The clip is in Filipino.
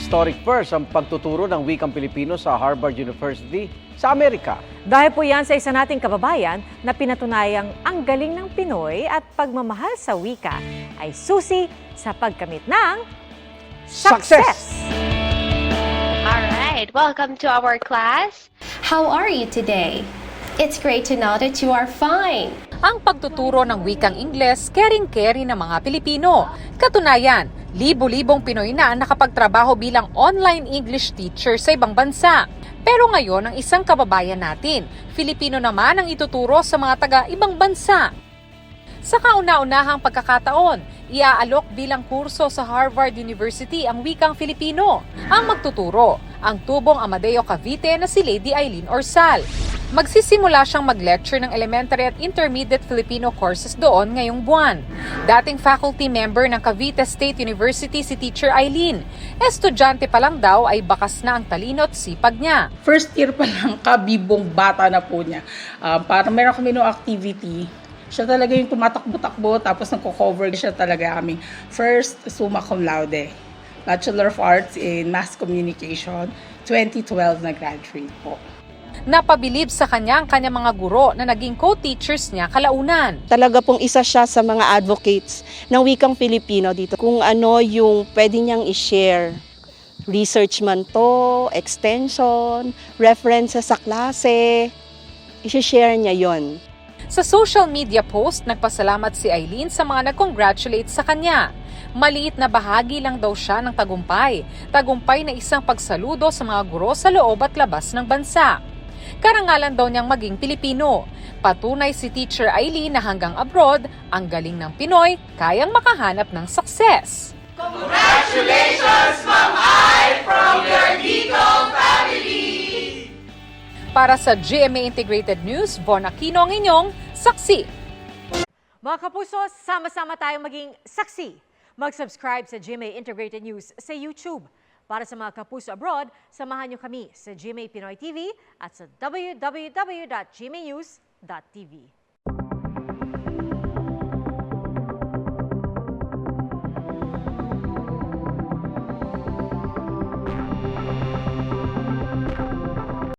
historic first ang pagtuturo ng wikang Pilipino sa Harvard University sa Amerika. Dahil po yan sa isa nating kababayan na pinatunayang ang galing ng Pinoy at pagmamahal sa wika ay susi sa pagkamit ng success! All right, welcome to our class. How are you today? It's great to know that you are fine. Ang pagtuturo ng wikang Ingles, caring-caring ng mga Pilipino. Katunayan, libo-libong Pinoy na nakapagtrabaho bilang online English teacher sa ibang bansa. Pero ngayon, ang isang kababayan natin, Filipino naman ang ituturo sa mga taga-ibang bansa. Sa kauna-unahang pagkakataon, iaalok bilang kurso sa Harvard University ang wikang Filipino. Ang magtuturo, ang tubong Amadeo Cavite na si Lady Eileen Orsal. Magsisimula siyang mag-lecture ng elementary at intermediate Filipino courses doon ngayong buwan. Dating faculty member ng Cavite State University si Teacher Eileen. Estudyante pa lang daw ay bakas na ang talino at sipag niya. First year pa lang, kabibong bata na po niya. Para meron kami no activity, siya talaga yung tumatakbo-takbo tapos nagko-cover siya talaga aming first summa cum laude. Bachelor of Arts in Mass Communication, 2012 na graduate po. Napabilib sa kanya ang kanyang mga guro na naging co-teachers niya kalaunan. Talaga pong isa siya sa mga advocates ng wikang Filipino dito. Kung ano yung pwede niyang i-share. Research man to, extension, references sa klase, i-share niya yon. Sa social media post, nagpasalamat si Eileen sa mga nag-congratulate sa kanya. Maliit na bahagi lang daw siya ng tagumpay. Tagumpay na isang pagsaludo sa mga guro sa loob at labas ng bansa. Karangalan daw niyang maging Pilipino. Patunay si Teacher Eileen na hanggang abroad, ang galing ng Pinoy kayang makahanap ng success. Congratulations, Ma'am Ai, from your Dicom family! Para sa GMA Integrated News, Von Aquino ang inyong saksi. Mga kapuso, sama-sama tayong maging saksi. Mag-subscribe sa GMA Integrated News sa YouTube. Para sa mga kapuso abroad, samahan niyo kami sa GMA Pinoy TV at sa www.gmanews.tv.